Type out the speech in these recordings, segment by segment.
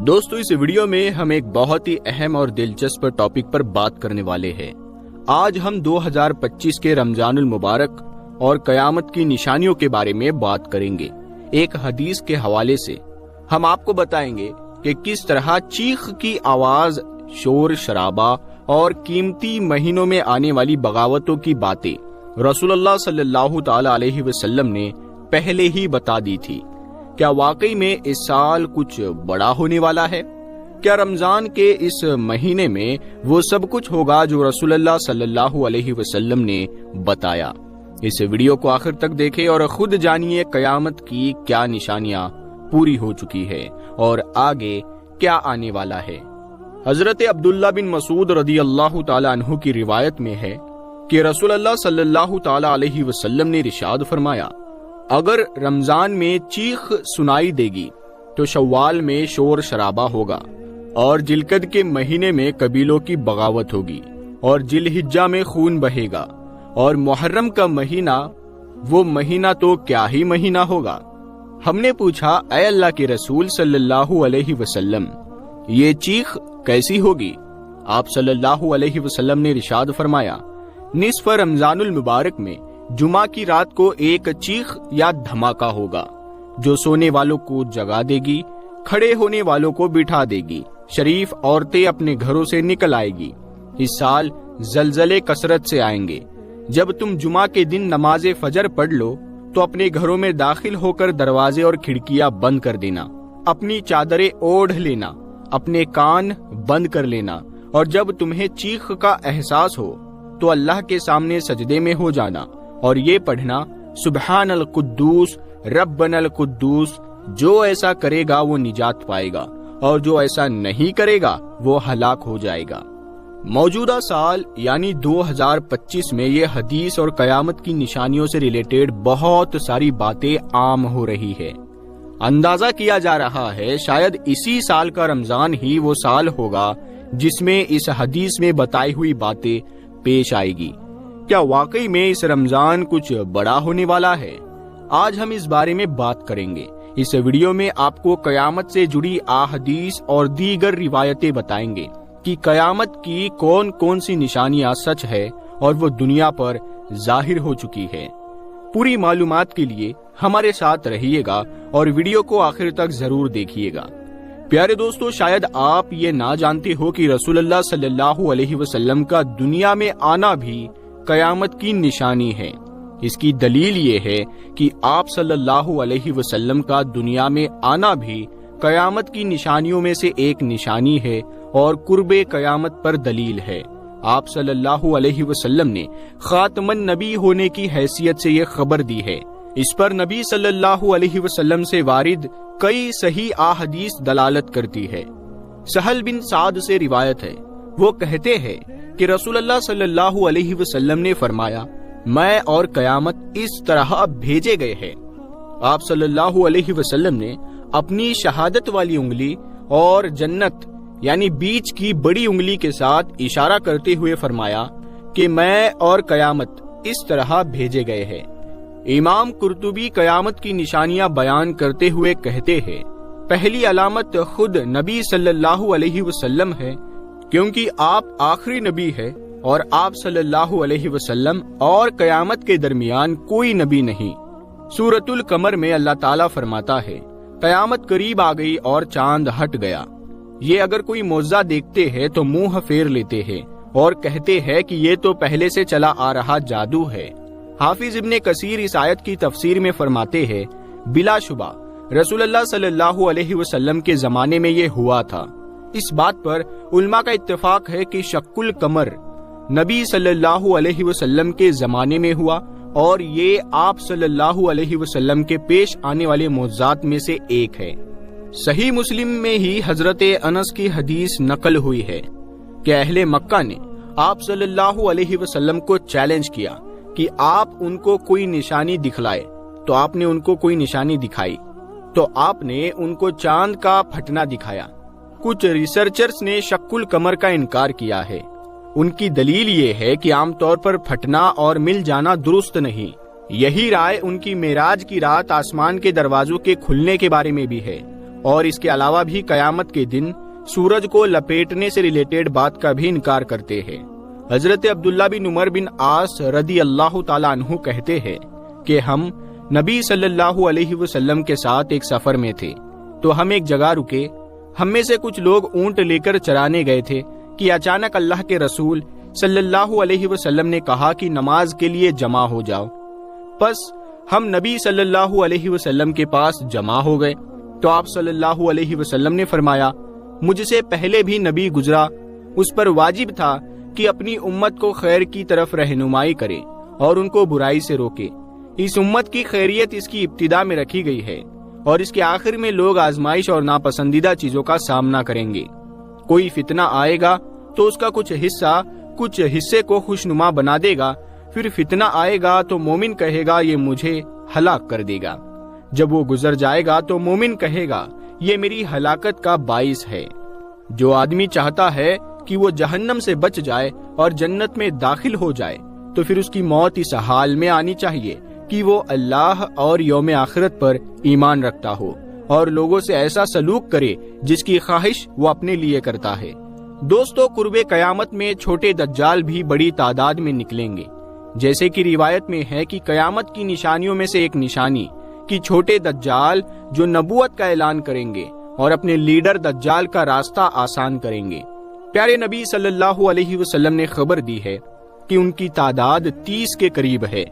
دوستو اس ویڈیو میں ہم ایک بہت ہی اہم اور دلچسپ ٹاپک پر بات کرنے والے ہیں۔ آج ہم 2025 کے رمضان المبارک اور قیامت کی نشانیوں کے بارے میں بات کریں گے۔ ایک حدیث کے حوالے سے ہم آپ کو بتائیں گے کہ کس طرح چیخ کی آواز، شور شرابہ اور قیمتی مہینوں میں آنے والی بغاوتوں کی باتیں رسول اللہ صلی اللہ تعالی علیہ وسلم نے پہلے ہی بتا دی تھی۔ کیا واقعی میں اس سال کچھ بڑا ہونے والا ہے؟ کیا رمضان کے اس مہینے میں وہ سب کچھ ہوگا جو رسول اللہ صلی اللہ علیہ وسلم نے بتایا؟ اس ویڈیو کو آخر تک دیکھیں اور خود جانیے قیامت کی کیا نشانیاں پوری ہو چکی ہے اور آگے کیا آنے والا ہے۔ حضرت عبداللہ بن مسعود رضی اللہ تعالی عنہ کی روایت میں ہے کہ رسول اللہ صلی اللہ تعالی علیہ وسلم نے ارشاد فرمایا، اگر رمضان میں چیخ سنائی دے گی تو شوال میں شور شرابہ ہوگا، اور ذوالقعدہ کے مہینے میں قبیلوں کی بغاوت ہوگی، اور ذوالحجہ میں خون بہے گا، اور محرم کا مہینہ، وہ مہینہ تو کیا ہی مہینہ ہوگا۔ ہم نے پوچھا، اے اللہ کے رسول صلی اللہ علیہ وسلم، یہ چیخ کیسی ہوگی؟ آپ صلی اللہ علیہ وسلم نے ارشاد فرمایا، نصف رمضان المبارک میں جمعہ کی رات کو ایک چیخ یا دھماکہ ہوگا جو سونے والوں کو جگا دے گی، کھڑے ہونے والوں کو بٹھا دے گی، شریف عورتیں اپنے گھروں سے نکل آئے گی۔ اس سال زلزلے کثرت سے آئیں گے۔ جب تم جمعہ کے دن نماز فجر پڑھ لو تو اپنے گھروں میں داخل ہو کر دروازے اور کھڑکیاں بند کر دینا، اپنی چادریں اوڑھ لینا، اپنے کان بند کر لینا، اور جب تمہیں چیخ کا احساس ہو تو اللہ کے سامنے سجدے میں ہو جانا اور یہ پڑھنا، سبحان القدوس ربنا القدوس، جو ایسا کرے گا وہ نجات پائے گا اور جو ایسا نہیں کرے گا وہ ہلاک ہو جائے گا۔ موجودہ سال یعنی 2025 میں یہ حدیث اور قیامت کی نشانیوں سے ریلیٹڈ بہت ساری باتیں عام ہو رہی ہے۔ اندازہ کیا جا رہا ہے شاید اسی سال کا رمضان ہی وہ سال ہوگا جس میں اس حدیث میں بتائی ہوئی باتیں پیش آئے گی۔ کیا واقعی میں اس رمضان کچھ بڑا ہونے والا ہے؟ آج ہم اس بارے میں بات کریں گے۔ اس ویڈیو میں آپ کو قیامت سے جڑی احادیث اور دیگر روایتیں بتائیں گے کہ قیامت کی کون کون سی نشانیاں سچ ہے اور وہ دنیا پر ظاہر ہو چکی ہے۔ پوری معلومات کے لیے ہمارے ساتھ رہیے گا اور ویڈیو کو آخر تک ضرور دیکھیے گا۔ پیارے دوستو، شاید آپ یہ نہ جانتے ہو کہ رسول اللہ صلی اللہ علیہ وسلم کا دنیا میں آنا بھی قیامت کی نشانی ہے۔ اس کی دلیل یہ ہے کہ آپ صلی اللہ علیہ وسلم کا دنیا میں آنا بھی قیامت کی نشانیوں میں سے ایک نشانی ہے اور قرب قیامت پر دلیل ہے۔ آپ صلی اللہ علیہ وسلم نے خاتم النبی ہونے کی حیثیت سے یہ خبر دی ہے۔ اس پر نبی صلی اللہ علیہ وسلم سے وارد کئی صحیح احادیث دلالت کرتی ہے۔ سہل بن سعد سے روایت ہے، وہ کہتے ہیں کہ رسول اللہ صلی اللہ علیہ وسلم نے فرمایا، میں اور قیامت اس طرح بھیجے گئے ہیں۔ آپ صلی اللہ علیہ وسلم نے اپنی شہادت والی انگلی اور جنت یعنی بیچ کی بڑی انگلی کے ساتھ اشارہ کرتے ہوئے فرمایا کہ میں اور قیامت اس طرح بھیجے گئے ہیں۔ امام قرطبی قیامت کی نشانیاں بیان کرتے ہوئے کہتے ہیں، پہلی علامت خود نبی صلی اللہ علیہ وسلم ہے، کیونکہ آپ آخری نبی ہے اور آپ صلی اللہ علیہ وسلم اور قیامت کے درمیان کوئی نبی نہیں۔ سورۃ القمر میں اللہ تعالیٰ فرماتا ہے، قیامت قریب آ گئی اور چاند ہٹ گیا۔ یہ اگر کوئی معجزہ دیکھتے ہیں تو منہ پھیر لیتے ہیں اور کہتے ہیں کہ یہ تو پہلے سے چلا آ رہا جادو ہے۔ حافظ ابن کثیر اس آیت کی تفسیر میں فرماتے ہیں، بلا شبہ رسول اللہ صلی اللہ علیہ وسلم کے زمانے میں یہ ہوا تھا۔ اس بات پر علماء کا اتفاق ہے کہ شق القمر نبی صلی اللہ علیہ وسلم کے زمانے میں ہوا اور یہ آپ صلی اللہ علیہ وسلم کے پیش آنے والے معجزات میں سے ایک ہے۔ صحیح مسلم میں ہی حضرت انس کی حدیث نقل ہوئی ہے کہ اہل مکہ نے آپ صلی اللہ علیہ وسلم کو چیلنج کیا کہ آپ ان کو کوئی نشانی دکھلائے، تو آپ نے ان کو کوئی نشانی دکھائی، تو آپ نے ان کو چاند کا پھٹنا دکھایا۔ کچھ ریسرچرز نے شق القمر کا انکار کیا ہے۔ ان کی دلیل یہ ہے کہ عام طور پر پھٹنا اور مل جانا درست نہیں۔ یہی رائے ان کی معراج کی رات آسمان کے دروازوں کے کھلنے کے بارے میں بھی ہے اور اس کے علاوہ بھی قیامت کے دن سورج کو لپیٹنے سے ریلیٹڈ بات کا بھی انکار کرتے ہیں۔ حضرت عبداللہ بن عمر بن عاص رضی اللہ تعالیٰ عنہ کہتے ہیں کہ ہم نبی صلی اللہ علیہ وسلم کے ساتھ ایک سفر میں تھے تو ہم ایک جگہ رکے۔ ہم میں سے کچھ لوگ اونٹ لے کر چرانے گئے تھے کہ اچانک اللہ کے رسول صلی اللہ علیہ وسلم نے کہا کہ نماز کے لیے جمع ہو جاؤ۔ پس ہم نبی صلی اللہ علیہ وسلم کے پاس جمع ہو گئے تو آپ صلی اللہ علیہ وسلم نے فرمایا، مجھ سے پہلے بھی نبی گزرا، اس پر واجب تھا کہ اپنی امت کو خیر کی طرف رہنمائی کرے اور ان کو برائی سے روکے۔ اس امت کی خیریت اس کی ابتدا میں رکھی گئی ہے اور اس کے آخر میں لوگ آزمائش اور ناپسندیدہ چیزوں کا سامنا کریں گے۔ کوئی فتنہ آئے گا تو اس کا کچھ حصے کو خوشنما بنا دے گا، پھر فتنہ آئے گا تو مومن کہے گا یہ مجھے ہلاک کر دے گا۔ جب وہ گزر جائے گا تو مومن کہے گا یہ میری ہلاکت کا باعث ہے۔ جو آدمی چاہتا ہے کہ وہ جہنم سے بچ جائے اور جنت میں داخل ہو جائے تو پھر اس کی موت اس حال میں آنی چاہیے کہ وہ اللہ اور یوم آخرت پر ایمان رکھتا ہو اور لوگوں سے ایسا سلوک کرے جس کی خواہش وہ اپنے لیے کرتا ہے۔ دوستو، قرب قیامت میں چھوٹے دجال بھی بڑی تعداد میں نکلیں گے، جیسے کہ روایت میں ہے کہ قیامت کی نشانیوں میں سے ایک نشانی کہ چھوٹے دجال جو نبوت کا اعلان کریں گے اور اپنے لیڈر دجال کا راستہ آسان کریں گے۔ پیارے نبی صلی اللہ علیہ وسلم نے خبر دی ہے کہ ان کی تعداد 30 کے قریب ہے۔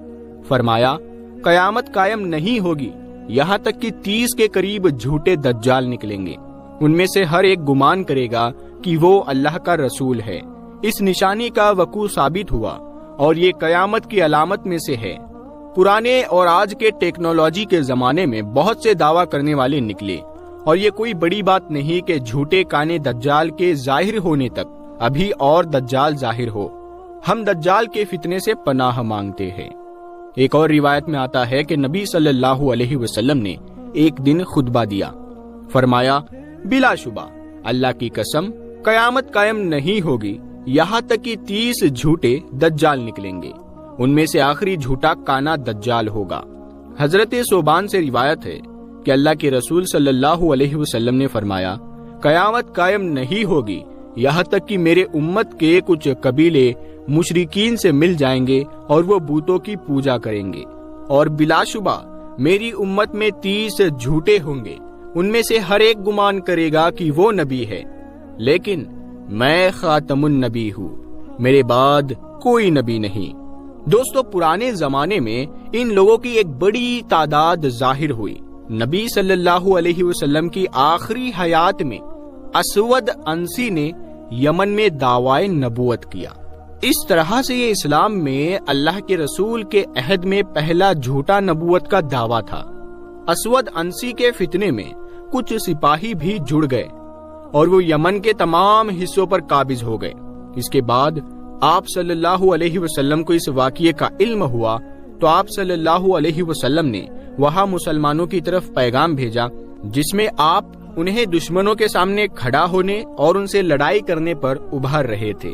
فرمایا، قیامت قائم نہیں ہوگی یہاں تک کہ 30 کے قریب جھوٹے دجال نکلیں گے۔ ان میں سے ہر ایک گمان کرے گا کہ وہ اللہ کا رسول ہے۔ اس نشانی کا وقوع ثابت ہوا اور یہ قیامت کی علامت میں سے ہے۔ پرانے اور آج کے ٹیکنالوجی کے زمانے میں بہت سے دعویٰ کرنے والے نکلے اور یہ کوئی بڑی بات نہیں کہ جھوٹے کانے دجال کے ظاہر ہونے تک ابھی اور دجال ظاہر ہو۔ ہم دجال کے فتنے سے پناہ مانگتے ہیں۔ ایک اور روایت میں آتا ہے کہ نبی صلی اللہ علیہ وسلم نے ایک دن خطبہ دیا، فرمایا، بلا شبہ اللہ کی قسم قیامت قائم نہیں ہوگی یہاں تک کہ 30 جھوٹے دجال نکلیں گے، ان میں سے آخری جھوٹا کانا دجال ہوگا۔ حضرت صوبان سے روایت ہے کہ اللہ کے رسول صلی اللہ علیہ وسلم نے فرمایا، قیامت قائم نہیں ہوگی یہاں تک کہ میرے امت کے کچھ قبیلے مشرکین سے مل جائیں گے اور وہ بتوں کی پوجا کریں گے، اور بلا شبہ میری امت میں 30 جھوٹے ہوں گے، ان میں سے ہر ایک گمان کرے گا کہ وہ نبی ہے، لیکن میں خاتم النبی ہوں، میرے بعد کوئی نبی نہیں۔ دوستو، پرانے زمانے میں ان لوگوں کی ایک بڑی تعداد ظاہر ہوئی۔ نبی صلی اللہ علیہ وسلم کی آخری حیات میں اسود انسی نے یمن میں دعوی نبوت کیا۔ اس طرح سے یہ اسلام میں اللہ کے رسول کے عہد میں پہلا جھوٹا نبوت کا دعویٰ تھا۔ اسود انسی کے فتنے میں کچھ سپاہی بھی جڑ گئے اور وہ یمن کے تمام حصوں پر قابض ہو گئے۔ اس کے بعد آپ صلی اللہ علیہ وسلم کو اس واقعے کا علم ہوا تو آپ صلی اللہ علیہ وسلم نے وہاں مسلمانوں کی طرف پیغام بھیجا جس میں آپ انہیں دشمنوں کے سامنے کھڑا ہونے اور ان سے لڑائی کرنے پر ابھار رہے تھے۔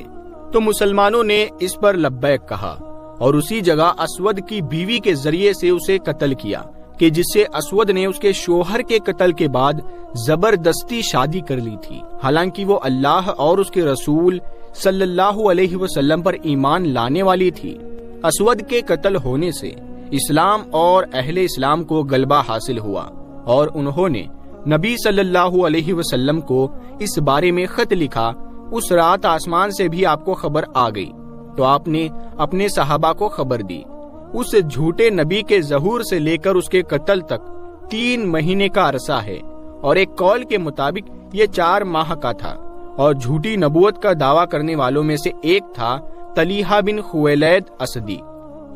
تو مسلمانوں نے اس پر لبیک کہا اور اسی جگہ اسود کی بیوی کے ذریعے سے اسے قتل کیا کہ جس سے اسود نے اس کے شوہر کے قتل کے بعد زبردستی شادی کر لی تھی، حالانکہ وہ اللہ اور اس کے رسول صلی اللہ علیہ وسلم پر ایمان لانے والی تھی۔ اسود کے قتل ہونے سے اسلام اور اہل اسلام کو غلبہ حاصل ہوا اور انہوں نے نبی صلی اللہ علیہ وسلم کو اس بارے میں خط لکھا۔ اس رات آسمان سے بھی آپ کو خبر آ گئی تو آپ نے اپنے صحابہ کو خبر دی۔ اس جھوٹے نبی کے ظہور سے لے کر اس کے قتل تک 3 مہینے کا عرصہ ہے، اور ایک قول کے مطابق یہ 4 ماہ کا تھا، اور جھوٹی نبوت کا دعویٰ کرنے والوں میں سے ایک تھا طلیحہ بن خویلید اسدی۔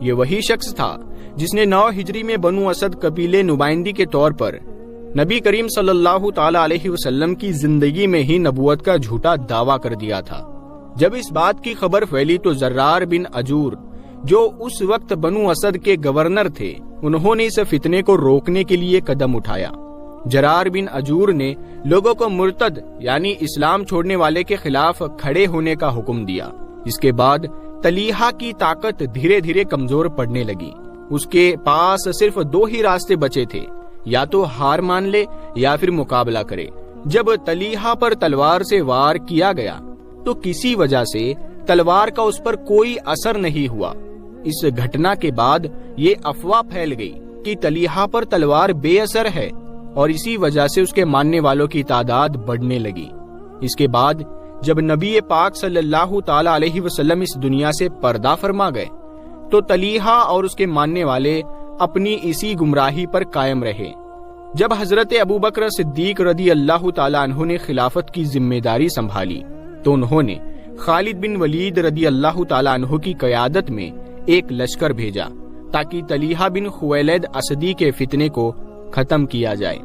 یہ وہی شخص تھا جس نے 9 ہجری میں بنو اسد قبیلے نمائندی کے طور پر نبی کریم صلی اللہ تعالی علیہ وسلم کی زندگی میں ہی نبوت کا جھوٹا دعویٰ کر دیا تھا۔ جب اس بات کی خبر پھیلی تو زرار بن اجور جو اس وقت بنو اسد کے گورنر تھے، انہوں نے اس فتنے کو روکنے کے لیے قدم اٹھایا۔ جرار بن اجور نے لوگوں کو مرتد یعنی اسلام چھوڑنے والے کے خلاف کھڑے ہونے کا حکم دیا۔ اس کے بعد طلیحہ کی طاقت دھیرے دھیرے کمزور پڑنے لگی۔ اس کے پاس صرف 2 ہی راستے بچے تھے، یا تو ہار مان لے یا پھر مقابلہ کرے۔ جب طلیحہ پر تلوار سے وار کیا گیا تو کسی وجہ سے تلوار کا اس پر کوئی اثر نہیں ہوا۔ اس گھٹنا کے بعد یہ افواہ پھیل گئی کہ طلیحہ پر تلوار بے اثر ہے، اور اسی وجہ سے اس کے ماننے والوں کی تعداد بڑھنے لگی۔ اس کے بعد جب نبی پاک صلی اللہ تعالی علیہ وسلم اس دنیا سے پردہ فرما گئے تو طلیحہ اور اس کے ماننے والے اپنی اسی گمراہی پر قائم رہے۔ جب حضرت ابوبکر صدیق رضی اللہ تعالی عنہ نے خلافت کی ذمہ داری سنبھالی تو انہوں نے خالد بن ولید رضی اللہ تعالی عنہ کی قیادت میں ایک لشکر بھیجا تاکہ طلیحہ بن خویلد اسدی کے فتنے کو ختم کیا جائے۔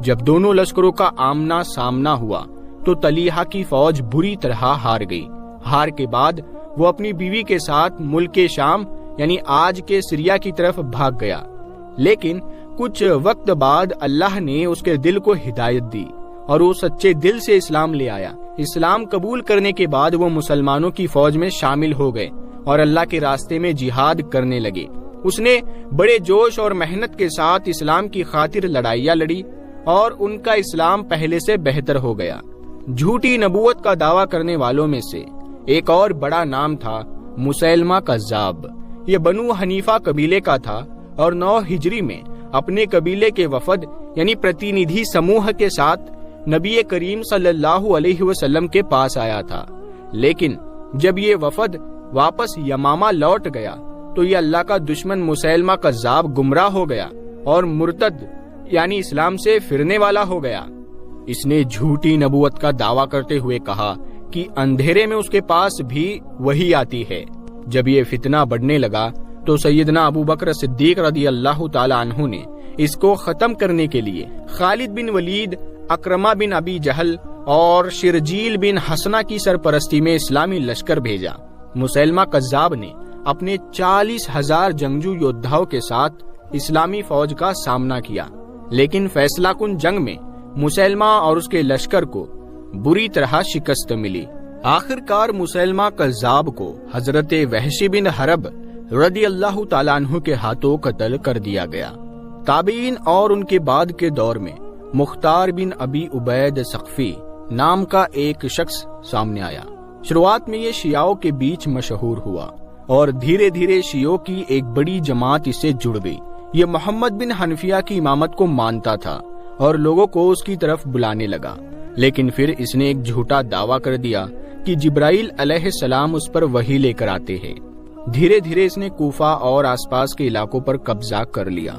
جب دونوں لشکروں کا آمنا سامنا ہوا تو طلیحہ کی فوج بری طرح ہار گئی۔ ہار کے بعد وہ اپنی بیوی کے ساتھ ملک شام یعنی آج کے سریا کی طرف بھاگ گیا، لیکن کچھ وقت بعد اللہ نے اس کے دل کو ہدایت دی اور وہ سچے دل سے اسلام لے آیا۔ اسلام قبول کرنے کے بعد وہ مسلمانوں کی فوج میں شامل ہو گئے اور اللہ کے راستے میں جہاد کرنے لگے۔ اس نے بڑے جوش اور محنت کے ساتھ اسلام کی خاطر لڑائیاں لڑی اور ان کا اسلام پہلے سے بہتر ہو گیا۔ جھوٹی نبوت کا دعویٰ کرنے والوں میں سے ایک اور بڑا نام تھا مسیلمہ کذاب۔ یہ بنو حنیفہ قبیلے کا تھا اور 9 ہجری میں اپنے قبیلے کے وفد یعنی پرتینیدھی سموہ کے ساتھ نبی کریم صلی اللہ علیہ وسلم کے پاس آیا تھا، لیکن جب یہ وفد واپس یمامہ لوٹ گیا تو یہ اللہ کا دشمن مسیلمہ کذاب گمراہ ہو گیا اور مرتد یعنی اسلام سے پھرنے والا ہو گیا۔ اس نے جھوٹی نبوت کا دعویٰ کرتے ہوئے کہا کہ اندھیرے میں اس کے پاس بھی وہی آتی ہے۔ جب یہ فتنہ بڑھنے لگا تو سیدنا ابوبکر صدیق رضی اللہ تعالی عنہ نے اس کو ختم کرنے کے لیے خالد بن ولید، اکرمہ بن ابی جہل اور شرجیل بن حسنہ کی سرپرستی میں اسلامی لشکر بھیجا۔ مسیلمہ کذاب نے اپنے 40,000 جنگجو یودھاؤں کے ساتھ اسلامی فوج کا سامنا کیا، لیکن فیصلہ کن جنگ میں مسیلمہ اور اس کے لشکر کو بری طرح شکست ملی۔ آخر کار مسیلمہ کذاب کو حضرت وحشی بن حرب رضی اللہ تعالیٰ عنہ کے ہاتھوں قتل کر دیا گیا۔ تابعین اور ان کے بعد کے دور میں مختار بن ابی عبید ثقفی نام کا ایک شخص سامنے آیا۔ شروعات میں یہ شیعوں کے بیچ مشہور ہوا اور دھیرے دھیرے شیعوں کی ایک بڑی جماعت اس سے جڑ گئی۔ یہ محمد بن حنفیہ کی امامت کو مانتا تھا اور لوگوں کو اس کی طرف بلانے لگا، لیکن پھر اس نے ایک جھوٹا دعویٰ کر دیا کہ جبرائیل علیہ السلام اس پر وحی لے کر آتے ہیں۔ دھیرے دھیرے اس نے کوفہ اور آس پاس کے علاقوں پر قبضہ کر لیا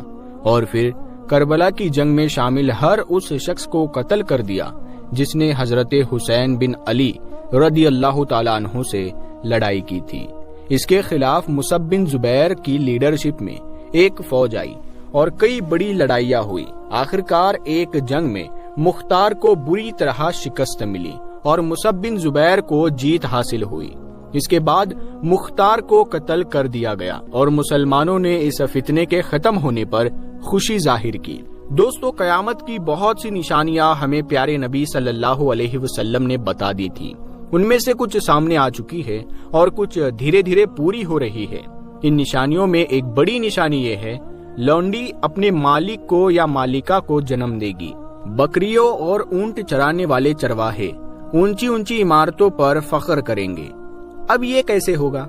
اور پھر کربلا کی جنگ میں شامل ہر اس شخص کو قتل کر دیا جس نے حضرت حسین بن علی رضی اللہ تعالیٰ عنہ سے لڑائی کی تھی۔ اس کے خلاف مصعب بن زبیر کی لیڈرشپ میں ایک فوج آئی اور کئی بڑی لڑائیاں ہوئی۔ آخرکار ایک جنگ میں مختار کو بری طرح شکست ملی اور مصعب بن زبیر کو جیت حاصل ہوئی۔ اس کے بعد مختار کو قتل کر دیا گیا اور مسلمانوں نے اس فتنے کے ختم ہونے پر خوشی ظاہر کی۔ دوستو، قیامت کی بہت سی نشانیاں ہمیں پیارے نبی صلی اللہ علیہ وسلم نے بتا دی تھی۔ ان میں سے کچھ سامنے آ چکی ہے اور کچھ دھیرے دھیرے پوری ہو رہی ہے۔ ان نشانیوں میں ایک بڑی نشانی یہ ہے، لونڈی اپنے مالک کو یا مالکہ کو جنم دے گی۔ بکریوں اور اونٹ چرانے والے چرواہے اونچی اونچی عمارتوں پر فخر کریں گے۔ اب یہ کیسے ہوگا؟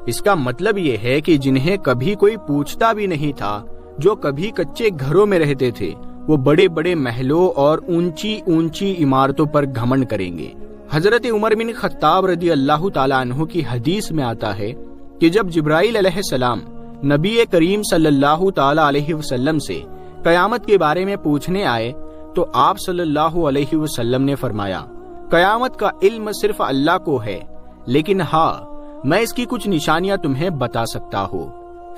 اس کا مطلب یہ ہے کہ جنہیں کبھی کوئی پوچھتا بھی نہیں تھا، جو کبھی کچے گھروں میں رہتے تھے، وہ بڑے بڑے محلوں اور اونچی اونچی عمارتوں پر گھمنڈ کریں گے۔ حضرت عمر بن خطاب رضی اللہ تعالیٰ عنہ کی حدیث میں آتا ہے کہ جب جبرائیل علیہ السلام نبی کریم صلی اللہ تعالیٰ علیہ وسلم سے قیامت کے بارے میں پوچھنے آئے تو آپ صلی اللہ علیہ وسلم نے فرمایا، قیامت کا علم صرف اللہ کو ہے، لیکن ہاں میں اس کی کچھ نشانیاں تمہیں بتا سکتا ہوں۔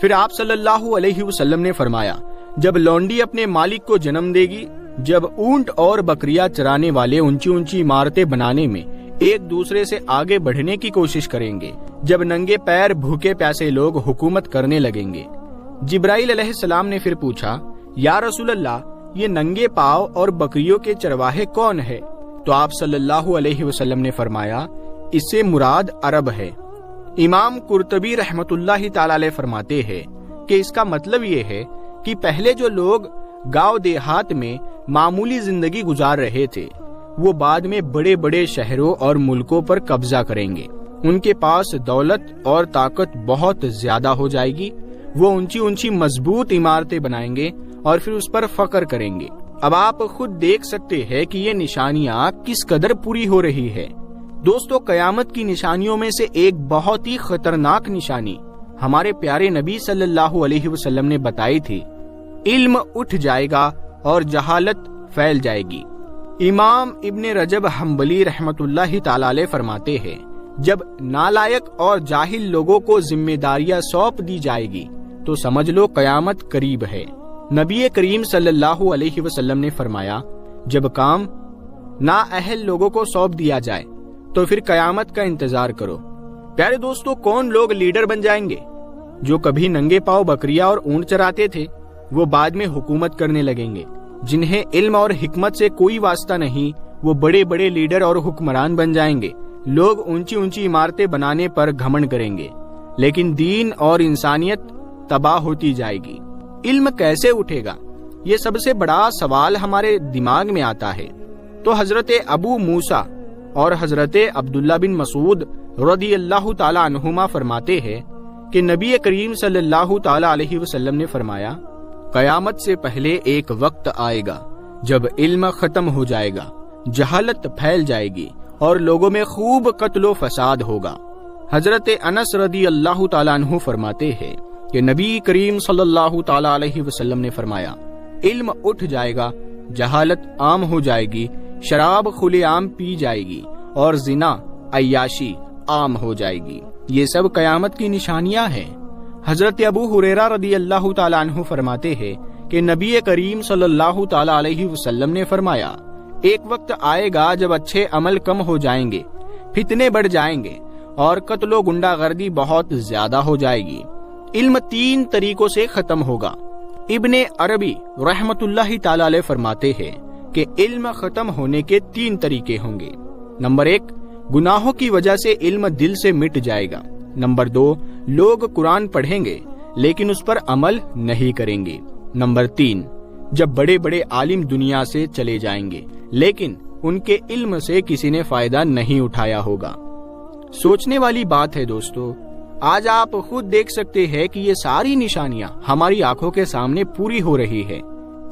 پھر آپ صلی اللہ علیہ وسلم نے فرمایا، جب لونڈی اپنے مالک کو جنم دے گی، جب اونٹ اور بکریاں چرانے والے اونچی اونچی عمارتیں بنانے میں ایک دوسرے سے آگے بڑھنے کی کوشش کریں گے، جب ننگے پیر بھوکے پیاسے لوگ حکومت کرنے لگیں گے۔ جبرائیل علیہ السلام نے پھر پوچھا، یا رسول اللہ، یہ ننگے پاؤں اور بکریوں کے چرواہے کون ہے؟ تو آپ صلی اللہ علیہ وسلم نے فرمایا، اس سے مراد عرب ہے۔ امام قرطبی رحمت اللہ تعالی علیہ فرماتے ہیں کہ اس کا مطلب یہ ہے کہ پہلے جو لوگ گاؤں دیہات میں معمولی زندگی گزار رہے تھے وہ بعد میں بڑے بڑے شہروں اور ملکوں پر قبضہ کریں گے۔ ان کے پاس دولت اور طاقت بہت زیادہ ہو جائے گی، وہ اونچی اونچی مضبوط عمارتیں بنائیں گے اور پھر اس پر فخر کریں گے۔ اب آپ خود دیکھ سکتے ہیں کہ یہ نشانیاں کس قدر پوری ہو رہی ہے۔ دوستو، قیامت کی نشانیوں میں سے ایک بہت ہی خطرناک نشانی ہمارے پیارے نبی صلی اللہ علیہ وسلم نے بتائی تھی، علم اٹھ جائے گا اور جہالت پھیل جائے گی۔ امام ابن رجب حنبلی رحمت اللہ تعالی علیہ فرماتے ہیں، جب نالائق اور جاہل لوگوں کو ذمہ داریاں سونپ دی جائے گی تو سمجھ لو قیامت قریب ہے۔ نبی کریم صلی اللہ علیہ وسلم نے فرمایا، جب کام نااہل لوگوں کو سونپ دیا جائے تو پھر قیامت کا انتظار کرو۔ پیارے دوستو، کون لوگ لیڈر بن جائیں گے؟ جو کبھی ننگے پاؤں بکریاں اور اونٹ چراتے تھے وہ بعد میں حکومت کرنے لگیں گے۔ جنہیں علم اور حکمت سے کوئی واسطہ نہیں وہ بڑے بڑے لیڈر اور حکمران بن جائیں گے۔ لوگ اونچی اونچی عمارتیں بنانے پر گھمنڈ کریں گے، لیکن دین اور انسانیت تباہ ہوتی جائے گی۔ علم کیسے اٹھے گا؟ یہ سب سے بڑا سوال ہمارے دماغ میں آتا ہے۔ تو حضرت ابو موسیٰ اور حضرت عبداللہ بن مسعود رضی اللہ تعالی عنہما فرماتے ہیں کہ نبی کریم صلی اللہ تعالی علیہ وسلم نے فرمایا، قیامت سے پہلے ایک وقت آئے گا جب علم ختم ہو جائے گا، جہالت پھیل جائے گی اور لوگوں میں خوب قتل و فساد ہوگا۔ حضرت انس رضی اللہ تعالیٰ عنہ فرماتے ہیں کہ نبی کریم صلی اللہ تعالیٰ علیہ وسلم نے فرمایا، علم اٹھ جائے گا، جہالت عام ہو جائے گی، شراب کھلے عام پی جائے گی اور زنا عیاشی عام ہو جائے گی۔ یہ سب قیامت کی نشانیاں ہیں۔ حضرت ابو ہریرہ رضی اللہ تعالیٰ عنہ فرماتے ہیں کہ نبی کریم صلی اللہ تعالیٰ علیہ وسلم نے فرمایا، ایک وقت آئے گا جب اچھے عمل کم ہو جائیں گے، فتنے بڑھ جائیں گے اور قتل و گنڈا گردی بہت زیادہ ہو جائے گی۔ علم 3 طریقوں سے ختم ہوگا۔ ابن عربی رحمت اللہ تعالی علیہ فرماتے ہیں کہ علم ختم ہونے کے 3 طریقے ہوں گے۔ نمبر 1، گناہوں کی وجہ سے علم دل سے مٹ جائے گا۔ نمبر 2، لوگ قرآن پڑھیں گے لیکن اس پر عمل نہیں کریں گے۔ نمبر 3، جب بڑے بڑے عالم دنیا سے چلے جائیں گے لیکن ان کے علم سے کسی نے فائدہ نہیں اٹھایا ہوگا۔ سوچنے والی بات ہے دوستو، آج آپ خود دیکھ سکتے ہیں کہ یہ ساری نشانیاں ہماری آنکھوں کے سامنے پوری ہو رہی ہے۔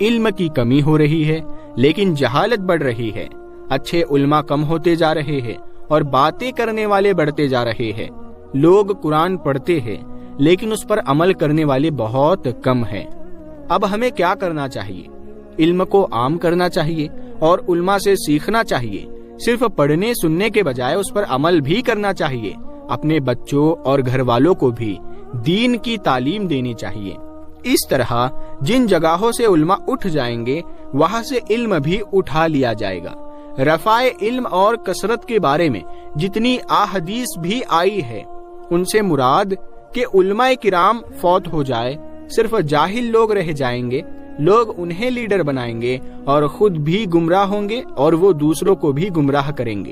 علم کی کمی ہو رہی ہے لیکن جہالت بڑھ رہی ہے، اچھے علماء کم ہوتے جا رہے ہیں اور باتیں کرنے والے بڑھتے جا رہے ہیں۔ لوگ قرآن پڑھتے ہیں لیکن اس پر عمل کرنے والے بہت کم ہیں۔ اب ہمیں کیا کرنا چاہیے؟ علم کو عام کرنا چاہیے اور علماء سے سیکھنا چاہیے۔ صرف پڑھنے سننے کے بجائے اس پر عمل بھی کرنا چاہیے۔ اپنے بچوں اور گھر والوں کو بھی دین کی تعلیم دینی چاہیے۔ اس طرح جن جگہوں سے علماء اٹھ جائیں گے وہاں سے علم بھی اٹھا لیا جائے گا۔ رفع علم اور کثرت کے بارے میں جتنی احادیث بھی آئی ہے ان سے مراد کہ علماء کرام فوت ہو جائے، صرف جاہل لوگ رہ جائیں گے، لوگ انہیں لیڈر بنائیں گے اور خود بھی گمراہ ہوں گے اور وہ دوسروں کو بھی گمراہ کریں گے۔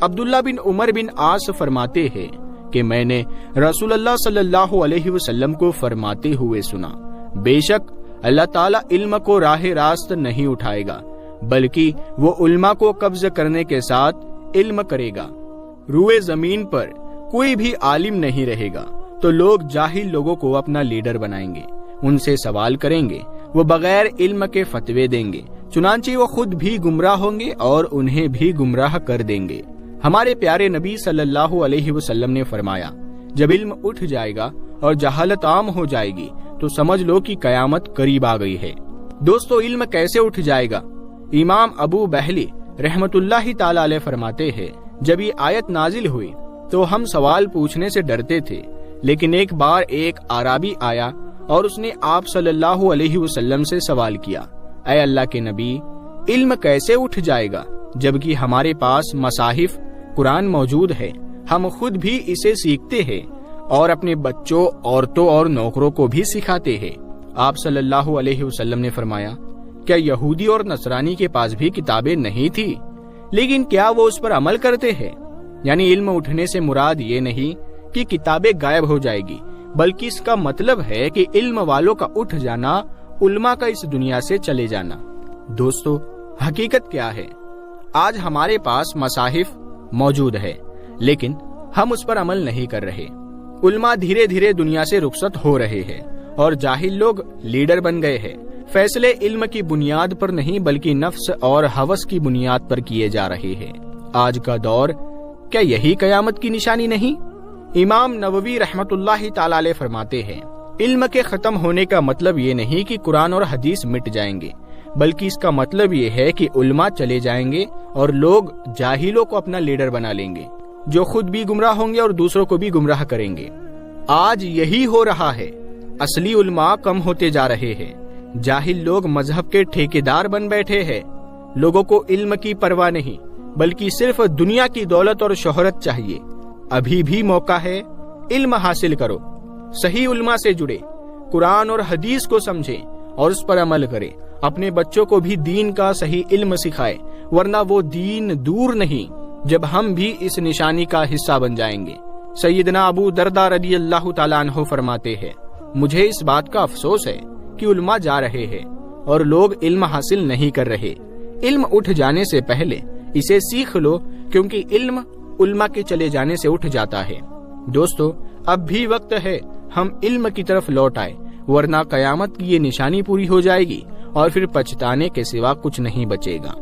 عبداللہ بن عمر بن عاص فرماتے ہیں کہ میں نے رسول اللہ صلی اللہ علیہ وسلم کو فرماتے ہوئے سنا، بے شک اللہ تعالیٰ علم کو راہ راست نہیں اٹھائے گا بلکہ وہ علماء کو قبض کرنے کے ساتھ علم کرے گا۔ روئے زمین پر کوئی بھی عالم نہیں رہے گا تو لوگ جاہل لوگوں کو اپنا لیڈر بنائیں گے، ان سے سوال کریں گے، وہ بغیر علم کے فتوے دیں گے، چنانچہ وہ خود بھی گمراہ ہوں گے اور انہیں بھی گمراہ کر دیں گے۔ ہمارے پیارے نبی صلی اللہ علیہ وسلم نے فرمایا، جب علم اٹھ جائے گا اور جہالت عام ہو جائے گی تو سمجھ لو کہ قیامت قریب آ گئی ہے۔ دوستو، علم کیسے اٹھ جائے گا؟ امام ابو بہلی رحمت اللہ تعالی علیہ فرماتے ہیں، جب یہ آیت نازل ہوئی تو ہم سوال پوچھنے سے ڈرتے تھے، لیکن ایک بار ایک اعرابی آیا اور اس نے آپ صلی اللہ علیہ وسلم سے سوال کیا، اے اللہ کے نبی، علم کیسے اٹھ جائے گا جبکہ ہمارے پاس مصاحف قرآن موجود ہے، ہم خود بھی اسے سیکھتے ہیں اور اپنے بچوں، عورتوں اور نوکروں کو بھی سکھاتے ہیں۔ آپ صلی اللہ علیہ وسلم نے فرمایا، کیا یہودی اور نصرانی کے پاس بھی کتابیں نہیں تھی؟ لیکن کیا وہ اس پر عمل کرتے ہیں؟ یعنی علم اٹھنے سے مراد یہ نہیں کہ کتابیں غائب ہو جائے گی، بلکہ اس کا مطلب ہے کہ علم والوں کا اٹھ جانا، علماء کا اس دنیا سے چلے جانا۔ دوستو، حقیقت کیا ہے؟ آج ہمارے پاس مصاحف موجود ہے، لیکن ہم اس پر عمل نہیں کر رہے۔ علماء دھیرے دھیرے دنیا سے رخصت ہو رہے ہیں اور جاہل لوگ لیڈر بن گئے ہیں۔ فیصلے علم کی بنیاد پر نہیں بلکہ نفس اور ہوس کی بنیاد پر کیے جا رہے ہیں۔ آج کا دور کیا یہی قیامت کی نشانی نہیں؟ امام نووی رحمت اللہ تعالی علیہ فرماتے ہیں، علم کے ختم ہونے کا مطلب یہ نہیں کہ قرآن اور حدیث مٹ جائیں گے، بلکہ اس کا مطلب یہ ہے کہ علماء چلے جائیں گے اور لوگ جاہلوں کو اپنا لیڈر بنا لیں گے، جو خود بھی گمراہ ہوں گے اور دوسروں کو بھی گمراہ کریں گے۔ آج یہی ہو رہا ہے۔ اصلی علماء کم ہوتے جا رہے ہیں، جاہل لوگ مذہب کے ٹھیکیدار بن بیٹھے ہیں۔ لوگوں کو علم کی پرواہ نہیں بلکہ صرف دنیا کی دولت اور شہرت چاہیے۔ ابھی بھی موقع ہے، علم حاصل کرو، صحیح علماء سے جڑے، قرآن اور حدیث کو سمجھیں اور اس پر عمل کریں۔ اپنے بچوں کو بھی دین کا صحیح علم سکھائے، ورنہ وہ دین دور نہیں جب ہم بھی اس نشانی کا حصہ بن جائیں گے۔ سیدنا ابو درداء رضی اللہ تعالیٰ عنہ فرماتے ہیں، مجھے اس بات کا افسوس ہے کہ علماء جا رہے ہیں اور لوگ علم حاصل نہیں کر رہے۔ علم اٹھ جانے سے پہلے اسے سیکھ لو، کیونکہ علم علماء کے چلے جانے سے اٹھ جاتا ہے۔ دوستو، اب بھی وقت ہے ہم علم کی طرف لوٹ آئے، ورنہ قیامت کی یہ نشانی پوری ہو جائے گی اور پھر پچھتانے کے سوا کچھ نہیں بچے گا۔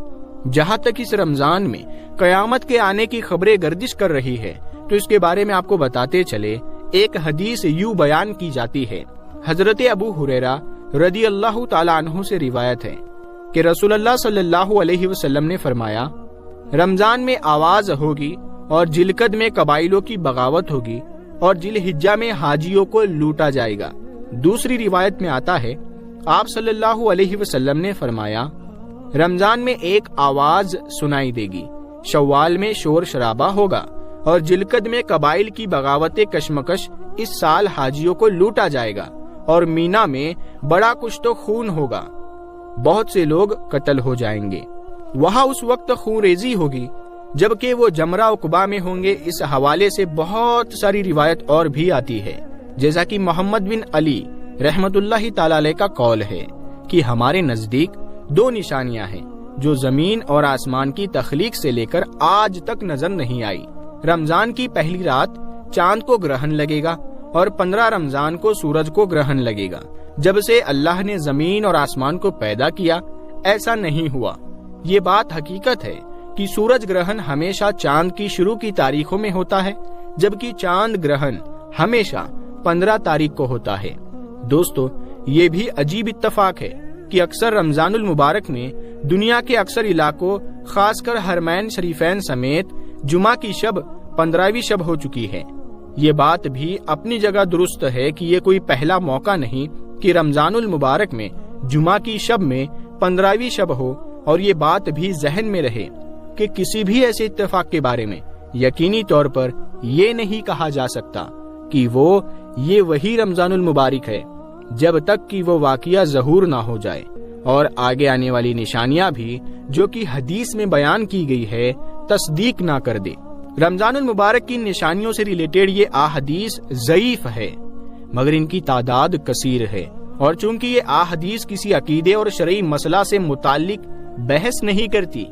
جہاں تک اس رمضان میں قیامت کے آنے کی خبریں گردش کر رہی ہے تو اس کے بارے میں آپ کو بتاتے چلے۔ ایک حدیث یوں بیان کی جاتی ہے، حضرت ابو ہریرہ رضی اللہ تعالی عنہ سے روایت ہے کہ رسول اللہ صلی اللہ علیہ وسلم نے فرمایا، رمضان میں آواز ہوگی اور جلقد میں قبائلوں کی بغاوت ہوگی اور ذوالحجہ میں حاجیوں کو لوٹا جائے گا۔ دوسری روایت میں آتا ہے، آپ صلی اللہ علیہ وسلم نے فرمایا، رمضان میں ایک آواز سنائی دے گی، شوال میں شور شرابہ ہوگا اور جلقد میں قبائل کی بغاوت کشمکش، اس سال حاجیوں کو لوٹا جائے گا اور مینا میں بڑا کچھ تو خون ہوگا، بہت سے لوگ قتل ہو جائیں گے۔ وہاں اس وقت خون ریزی ہوگی جبکہ وہ جمرہ عقبہ میں ہوں گے۔ اس حوالے سے بہت ساری روایت اور بھی آتی ہے، جیسا کہ محمد بن علی رحمت اللہ تعالی علیہ کا قول ہے کہ ہمارے نزدیک دو نشانیاں ہیں جو زمین اور آسمان کی تخلیق سے لے کر آج تک نظر نہیں آئی۔ رمضان کی پہلی رات چاند کو گرہن لگے گا اور 15 رمضان کو سورج کو گرہن لگے گا۔ جب سے اللہ نے زمین اور آسمان کو پیدا کیا ایسا نہیں ہوا۔ یہ بات حقیقت ہے کہ سورج گرہن ہمیشہ چاند کی شروع کی تاریخوں میں ہوتا ہے، جبکہ چاند گرہن ہمیشہ 15 تاریخ کو ہوتا ہے۔ دوستو، یہ بھی عجیب اتفاق ہے کہ اکثر رمضان المبارک میں دنیا کے اکثر علاقوں، خاص کر حرمین شریفین سمیت، جمعہ کی شب 15ویں شب ہو چکی ہے۔ یہ بات بھی اپنی جگہ درست ہے کہ یہ کوئی پہلا موقع نہیں کہ رمضان المبارک میں جمعہ کی شب میں 15ویں شب ہو، اور یہ بات بھی ذہن میں رہے کہ کسی بھی ایسے اتفاق کے بارے میں یقینی طور پر یہ نہیں کہا جا سکتا کہ یہ وہی رمضان المبارک ہے جب تک کہ وہ واقعہ ظہور نہ ہو جائے، اور آگے آنے والی نشانیاں بھی جو کہ حدیث میں بیان کی گئی ہے تصدیق نہ کر دے۔ رمضان المبارک کی نشانیوں سے ریلیٹڈ یہ احادیث ضعیف ہے، مگر ان کی تعداد کثیر ہے، اور چونکہ یہ احادیث کسی عقیدے اور شرعی مسئلہ سے متعلق بحث نہیں کرتی،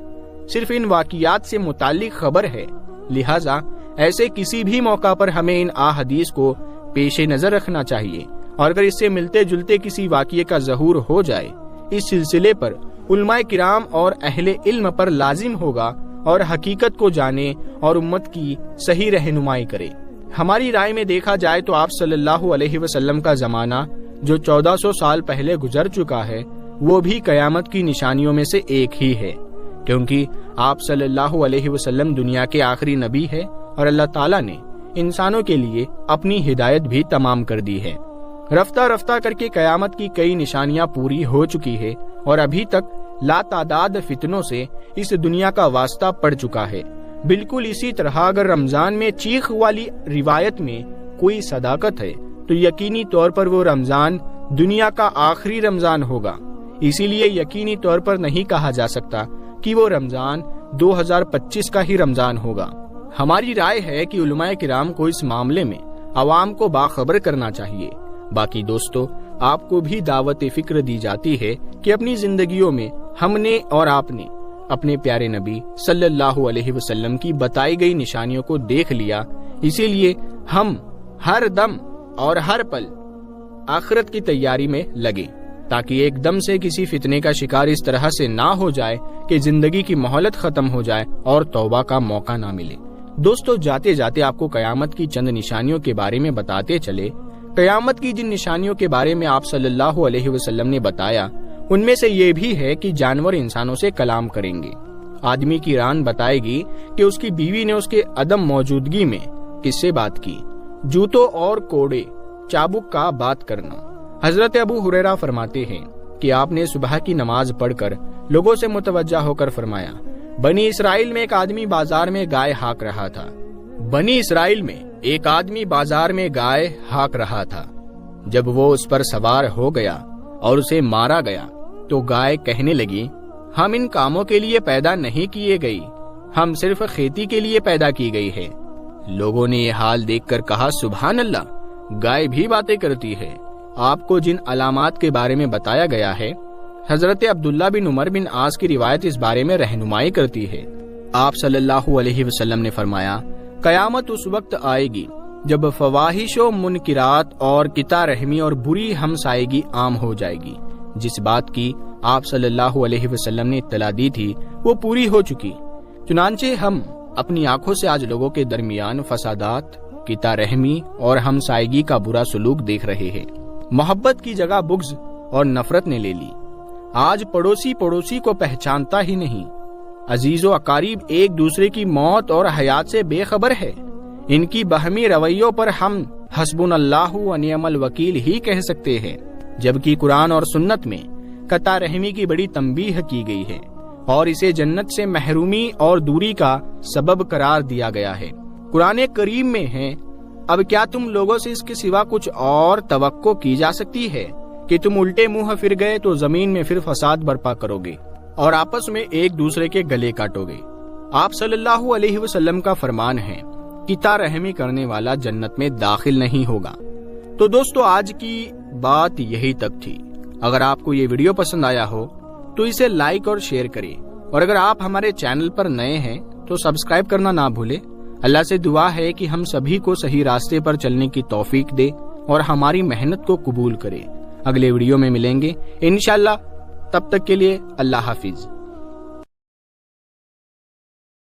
صرف ان واقعات سے متعلق خبر ہے، لہذا ایسے کسی بھی موقع پر ہمیں ان احادیث کو پیش نظر رکھنا چاہیے، اور اگر اس سے ملتے جلتے کسی واقعے کا ظہور ہو جائے، اس سلسلے پر علماء کرام اور اہل علم پر لازم ہوگا اور حقیقت کو جانے اور امت کی صحیح رہنمائی کرے۔ ہماری رائے میں دیکھا جائے تو آپ صلی اللہ علیہ وسلم کا زمانہ جو 1400 سال پہلے گزر چکا ہے، وہ بھی قیامت کی نشانیوں میں سے ایک ہی ہے، کیونکہ آپ صلی اللہ علیہ وسلم دنیا کے آخری نبی ہے اور اللہ تعالیٰ نے انسانوں کے لیے اپنی ہدایت بھی تمام کر دی ہے۔ رفتہ رفتہ کر کے قیامت کی کئی نشانیاں پوری ہو چکی ہے، اور ابھی تک لا تعداد فتنوں سے اس دنیا کا واسطہ پڑ چکا ہے۔ بالکل اسی طرح اگر رمضان میں چیخ والی روایت میں کوئی صداقت ہے تو یقینی طور پر وہ رمضان دنیا کا آخری رمضان ہوگا۔ اسی لیے یقینی طور پر نہیں کہا جا سکتا کہ وہ رمضان 2025 کا ہی رمضان ہوگا۔ ہماری رائے ہے کہ علماء کرام کو اس معاملے میں عوام کو باخبر کرنا چاہیے۔ باقی دوستو، آپ کو بھی دعوت فکر دی جاتی ہے کہ اپنی زندگیوں میں ہم نے اور آپ نے اپنے پیارے نبی صلی اللہ علیہ وسلم کی بتائی گئی نشانیوں کو دیکھ لیا، اسی لیے ہم ہر دم اور ہر پل آخرت کی تیاری میں لگے، تاکہ ایک دم سے کسی فتنے کا شکار اس طرح سے نہ ہو جائے کہ زندگی کی مہلت ختم ہو جائے اور توبہ کا موقع نہ ملے۔ دوستو، جاتے جاتے آپ کو قیامت کی چند نشانیوں کے بارے میں بتاتے چلے۔ قیامت کی جن نشانیوں کے بارے میں آپ صلی اللہ علیہ وسلم نے بتایا، ان میں سے یہ بھی ہے کہ جانور انسانوں سے کلام کریں گے۔ آدمی کی ران بتائے گی کہ اس کی بیوی نے اس کے عدم موجودگی میں کس سے بات کی۔ جوتوں اور کوڑے چابک کا بات کرنا۔ حضرت ابو ہریرہ فرماتے ہیں کہ آپ نے صبح کی نماز پڑھ کر لوگوں سے متوجہ ہو کر فرمایا، بنی اسرائیل میں ایک آدمی بازار میں گائے ہاک رہا تھا۔ بنی اسرائیل میں ایک آدمی بازار میں گائے ہاک رہا تھا۔ جب وہ اس پر سوار ہو گیا اور اسے مارا گیا تو گائے کہنے لگی، ہم ان کاموں کے لیے پیدا نہیں کیے گئی، ہم صرف کھیتی کے لیے پیدا کی گئی ہے۔ لوگوں نے یہ حال دیکھ کر کہا، سبحان اللہ، گائے بھی باتیں کرتی ہے۔ آپ کو جن علامات کے بارے میں بتایا گیا ہے، حضرت عبداللہ بن عمر بن عاص کی روایت اس بارے میں رہنمائی کرتی ہے۔ آپ صلی اللہ علیہ وسلم نے فرمایا، قیامت اس وقت آئے گی جب فواحش و منکرات اور قطع رحمی اور بری ہمسائیگی عام ہو جائے گی۔ جس بات کی آپ صلی اللہ علیہ وسلم نے اطلاع دی تھی وہ پوری ہو چکی، چنانچہ ہم اپنی آنکھوں سے آج لوگوں کے درمیان فسادات، قطع رحمی اور ہمسائیگی کا برا سلوک دیکھ رہے ہیں۔ محبت کی جگہ بغض اور نفرت نے لے لی۔ آج پڑوسی کو پہچانتا ہی نہیں۔ عزیز و اقارب ایک دوسرے کی موت اور حیات سے بے خبر ہے۔ ان کی باہمی رویوں پر ہم حسبنا اللہ و نعم الوکیل ہی کہہ سکتے ہیں، جبکہ قرآن اور سنت میں قطع رحمی کی بڑی تنبیہ کی گئی ہے اور اسے جنت سے محرومی اور دوری کا سبب قرار دیا گیا ہے۔ قرآن کریم میں ہے، اب کیا تم لوگوں سے اس کے سوا کچھ اور توقع کی جا سکتی ہے کہ تم الٹے منہ پھر گئے تو زمین میں پھر فساد برپا کرو گے اور آپس میں ایک دوسرے کے گلے کاٹو گے۔ آپ صلی اللہ علیہ وسلم کا فرمان ہے، قطع رحمی کرنے والا جنت میں داخل نہیں ہوگا۔ تو دوستو، آج کی بات یہی تک تھی۔ اگر آپ کو یہ ویڈیو پسند آیا ہو تو اسے لائک اور شیئر کریں، اور اگر آپ ہمارے چینل پر نئے ہیں تو سبسکرائب کرنا نہ بھولیں۔ اللہ سے دعا ہے کہ ہم سبھی کو صحیح راستے پر چلنے کی توفیق دے اور ہماری محنت کو قبول کرے۔ اگلے ویڈیو میں ملیں گے انشاءاللہ، تب تک کے لیے اللہ حافظ۔